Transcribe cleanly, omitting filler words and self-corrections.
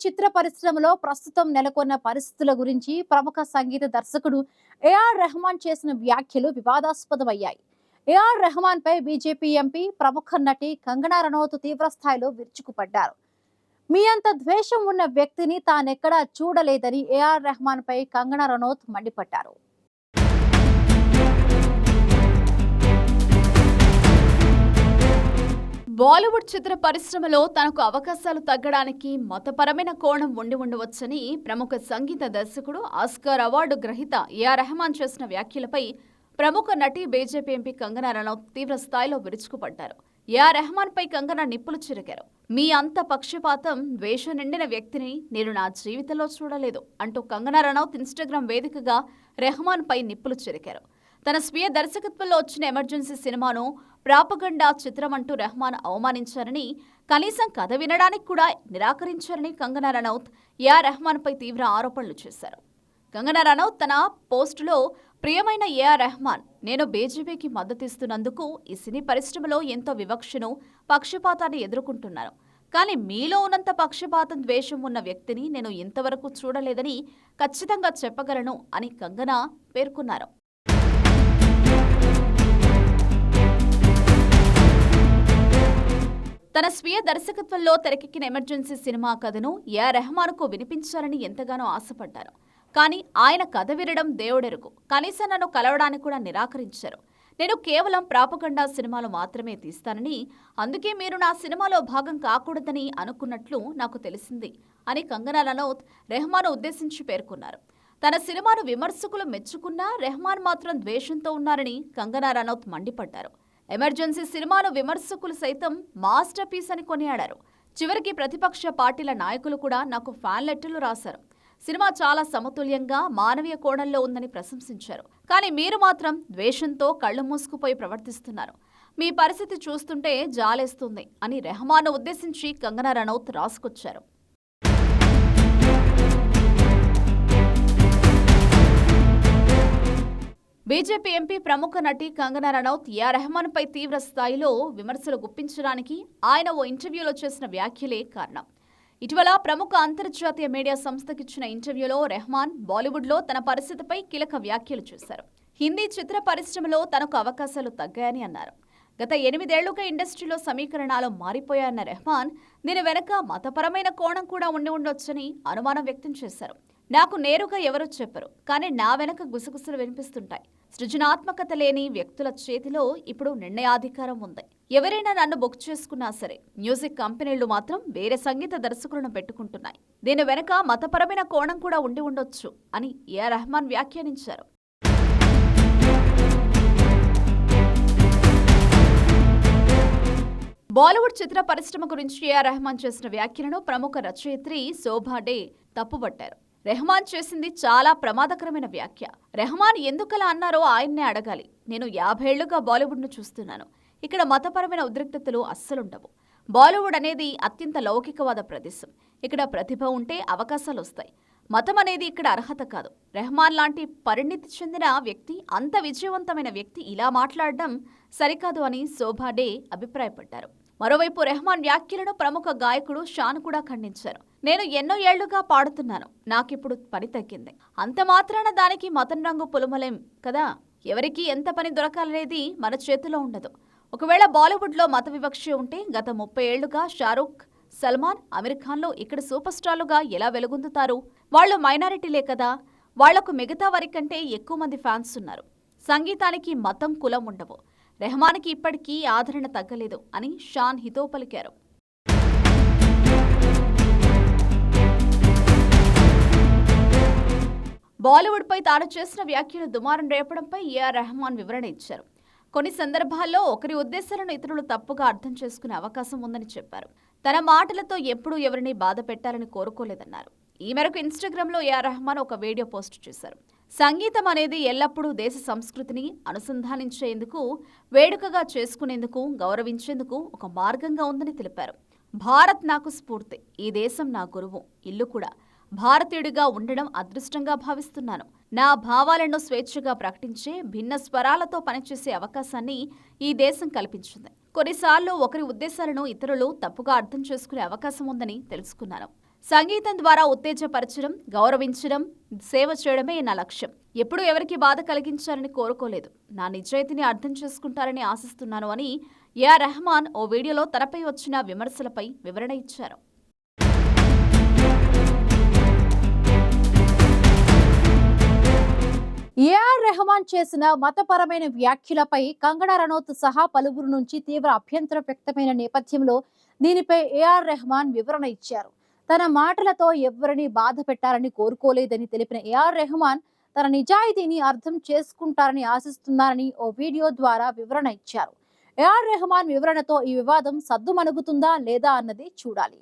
చిత్ర పరిశ్రమలో ప్రస్తుతం నెలకొన్న పరిస్థితుల గురించి ప్రముఖ సంగీత దర్శకుడు ఏఆర్ రెహమాన్ చేసిన వ్యాఖ్యలు వివాదాస్పదమయ్యాయి. ఏఆర్ రెహమాన్ పై బీజేపీ ఎంపీ ప్రముఖ నటి కంగనా రనౌత్ తీవ్ర స్థాయిలో విరుచుకుపడ్డారు. మీ అంత ద్వేషం ఉన్న వ్యక్తిని తానెక్కడా చూడలేదని ఏఆర్ రెహమాన్ పై కంగనా రనౌత్ మండిపడ్డారు. బాలీవుడ్ చిత్ర పరిశ్రమలో తనకు అవకాశాలు తగ్గడానికి మతపరమైన కోణం ఉండి ఉండవచ్చని ప్రముఖ సంగీత దర్శకుడు, ఆస్కార్ అవార్డు గ్రహీత ఏఆర్ రెహమాన్ చేసిన వ్యాఖ్యలపై ప్రముఖ నటి బీజేపీ ఎంపీ కంగనా రనౌత్ తీవ్ర స్థాయిలో విరుచుకుపడ్డారు. ఏఆర్ రెహమాన్ పై కంగనా నిప్పులు చెరిగారు. మీ అంత పక్షపాతం, ద్వేషం నిండిన వ్యక్తిని నేను నా జీవితంలో చూడలేదు అంటూ కంగనా రనౌత్ ఇన్స్టాగ్రామ్ వేదికగా రెహమాన్ పై నిప్పులు చెరిగారు. తన స్వీయ దర్శకత్వంలో వచ్చిన ఎమర్జెన్సీ సినిమాను ప్రాపగండా చిత్రం అంటూ రెహమాన్ అవమానించారని, కనీసం కథ వినడానికి కూడా నిరాకరించారని కంగనా రనౌత్ ఏఆర్ రెహమాన్ పై తీవ్ర ఆరోపణలు చేశారు. కంగనా రనౌత్ తన పోస్టులో, ప్రియమైన ఏఆర్ రెహమాన్, నేను బీజేపీకి మద్దతిస్తున్నందుకు ఈ సినీ పరిశ్రమలో ఎంతో వివక్షను, పక్షపాతాన్ని ఎదుర్కొంటున్నాను. కానీ మీలో ఉన్నంత పక్షపాతం, ద్వేషం ఉన్న వ్యక్తిని నేను ఇంతవరకు చూడలేదని ఖచ్చితంగా చెప్పగలను అని కంగనా పేర్కొన్నారు. తన స్వీయ దర్శకత్వంలో తెరకెక్కిన ఎమర్జెన్సీ సినిమా కథను ఏఆర్ రెహమాన్కు వినిపించాలని ఎంతగానో ఆశపడ్డాను. కానీ ఆయన కథ వినడం దేవుడెరుగు. కనీసం నన్ను కలవడానికి కూడా నిరాకరించారు. నేను కేవలం ప్రాపగండా సినిమాలు మాత్రమే తీస్తానని, అందుకే మీరు నా సినిమాలో భాగం కాకూడదని అనుకున్నట్లు నాకు తెలిసింది అని కంగనా రనౌత్ రెహమాన్ ఉద్దేశించి పేర్కొన్నారు. తన సినిమాను విమర్శకులు మెచ్చుకున్నా రెహమాన్ మాత్రం ద్వేషంతో ఉన్నారని కంగనా రనౌత్ మండిపడ్డారు. ఎమర్జెన్సీ సినిమాను విమర్శకులు సైతం మాస్టర్ పీస్ అని కొనియాడారు. చివరికి ప్రతిపక్ష పార్టీల నాయకులు కూడా నాకు ఫ్యాన్ లెటర్లు రాశారు. సినిమా చాలా సమతుల్యంగా, మానవీయ కోణంలో ఉందని ప్రశంసించారు. కానీ మీరు మాత్రం ద్వేషంతో కళ్లు మూసుకుపోయి ప్రవర్తిస్తున్నారు. మీ పరిస్థితి చూస్తుంటే జాలేస్తుంది అని రెహమాన్ను ఉద్దేశించి కంగనా రనౌత్ రాసుకొచ్చారు. బీజేపీ ఎంపీ ప్రముఖ నటి కంగనా రనౌత్ ఏఆర్ రెహమాన్ పై తీవ్ర స్థాయిలో విమర్శలు గుప్పించడానికి ఆయన ఓ ఇంటర్వ్యూలో చేసిన వ్యాఖ్యలే కారణం. ఇటీవల ప్రముఖ అంతర్జాతీయ మీడియా సంస్థకిచ్చిన ఇంటర్వ్యూలో రెహమాన్ బాలీవుడ్లో తన పరిస్థితిపై కీలక వ్యాఖ్యలు చేశారు. హిందీ చిత్ర పరిశ్రమలో తనకు అవకాశాలు తగ్గాయని అన్నారు. గత 8 ఏళ్లుగా ఇండస్ట్రీలో సమీకరణాలు మారిపోయాయన్న రెహమాన్, దీని వెనక మతపరమైన కోణం కూడా ఉండి ఉండొచ్చని అనుమానం వ్యక్తం చేశారు. నాకు నేరుగా ఎవరూ చెప్పరు, కానీ నా వెనక గుసగుసలు వినిపిస్తుంటాయి. సృజనాత్మకత లేని వ్యక్తుల చేతిలో ఇప్పుడు నిర్ణయాధికారం ఉంది. ఎవరైనా నన్ను బుక్ చేసుకున్నా సరే, మ్యూజిక్ కంపెనీలు మాత్రం వేరే సంగీత దర్శకులను పెట్టుకుంటున్నాయి. దీని వెనక మతపరమైన కోణం కూడా ఉండి ఉండొచ్చు అని ఏఆర్ రెహమాన్ వ్యాఖ్యానించారు. బాలీవుడ్ చిత్ర పరిశ్రమ గురించి ఏఆర్ రెహమాన్ చేసిన వ్యాఖ్యలను ప్రముఖ రచయిత్రి శోభా డే తప్పుపట్టారు. రెహమాన్ చేసింది చాలా ప్రమాదకరమైన వ్యాఖ్య. రెహమాన్ ఎందుకలా అన్నారో ఆయన్నే అడగాలి. నేను 50 ఏళ్లుగా బాలీవుడ్ను చూస్తున్నాను. ఇక్కడ మతపరమైన ఉద్రిక్తతలు అస్సలుండవు. బాలీవుడ్ అనేది అత్యంత లౌకికవాద ప్రదేశం. ఇక్కడ ప్రతిభ ఉంటే అవకాశాలు వస్తాయి. మతం అనేది ఇక్కడ అర్హత కాదు. రెహమాన్ లాంటి పరిణితి చెందిన వ్యక్తి, అంత విజయవంతమైన వ్యక్తి ఇలా మాట్లాడడం సరికాదు అని శోభా డే అభిప్రాయపడ్డారు. మరోవైపు రెహమాన్ వ్యాఖ్యలను ప్రముఖ గాయకుడు షాన్ కూడా ఖండించారు. నేను ఎన్నో ఏళ్లుగా పాడుతున్నాను, నాకిప్పుడు పని తగ్గింది. అంత మాత్రాన దానికి మతం రంగు పులుమలేం కదా. ఎవరికి ఎంత పని దొరకాలనేది మన చేతిలో ఉండదు. ఒకవేళ బాలీవుడ్లో మత వివక్ష ఉంటే గత 30 ఏళ్లుగా షారూక్, సల్మాన్, అమీర్ ఖాన్లు ఇక్కడ సూపర్ స్టార్లుగా ఎలా వెలుగొందుతారు? వాళ్లు మైనారిటీలే కదా. వాళ్లకు మిగతా వారి కంటే ఎక్కువ మంది ఫ్యాన్స్ ఉన్నారు. సంగీతానికి మతం, కులం ఉండవు. రెహమాన్కి ఇప్పటికీ ఆదరణ తగ్గలేదు అని షాన్ హితో పలికారు. బాలీవుడ్పై తాను చేసిన వ్యాఖ్యలు దుమారం రేపడంపై ఏఆర్ రెహమాన్ వివరణ ఇచ్చారు. కొన్ని సందర్భాల్లో ఒకరి ఉద్దేశాలను ఇతరులు తప్పుగా అర్థం చేసుకునే అవకాశం ఉందని చెప్పారు. తన మాటలతో ఎప్పుడూ ఎవరిని బాధ పెట్టాలని కోరుకోలేదన్నారు. ఈ మేరకు ఇన్స్టాగ్రామ్లో ఏఆర్ రెహమాన్ ఒక వీడియో పోస్ట్ చేశారు. సంగీతం అనేది ఎల్లప్పుడూ దేశ సంస్కృతిని అనుసంధానించేందుకు, వేడుకగా చేసుకునేందుకు, గౌరవించేందుకు ఒక మార్గంగా ఉందని తెలిపారు. భారత్ నాకు స్ఫూర్తి, ఈ దేశం నా గురువు, ఇల్లు కూడా. భారతీయుడిగా ఉండడం అదృష్టంగా భావిస్తున్నాను. నా భావాలను స్వేచ్ఛగా ప్రకటించే, భిన్న స్వరాలతో పనిచేసే అవకాశాన్ని ఈ దేశం కల్పించింది. కొన్నిసార్లు ఒకరి ఉద్దేశాలను ఇతరులు తప్పుగా అర్థం చేసుకునే అవకాశం ఉందని తెలుసుకున్నాను. సంగీతం ద్వారా ఉత్తేజపరచడం, గౌరవించడం, సేవ చేయడమే నా లక్ష్యం. ఎప్పుడూ ఎవరికి బాధ కలిగించాలని కోరుకోలేదు. నా నిజాయితీని అర్థం చేసుకుంటారని ఆశిస్తున్నాను అని ఏఆర్ రెహమాన్ ఓ వీడియోలో తనపై వచ్చిన విమర్శలపై వివరణ ఇచ్చారు. ఏఆర్ రెహమాన్ చేసిన మతపరమైన వ్యాఖ్యలపై కంగనా రనౌత్ సహా పలువురు నుంచి తీవ్ర అభ్యంతరం వ్యక్తమైన నేపథ్యంలో దీనిపై ఏఆర్ రెహమాన్ వివరణ ఇచ్చారు. తన మాటలతో ఎవరిని బాధ పెట్టాలని కోరుకోలేదని తెలిపిన ఏఆర్ రెహమాన్ తన నిజాయితీని అర్థం చేసుకుంటారని ఆశిస్తున్నారని ఓ వీడియో ద్వారా వివరణ ఇచ్చారు. ఏఆర్ రెహమాన్ వివరణతో ఈ వివాదం సద్దుమణుగుతుందా లేదా అన్నది చూడాలి.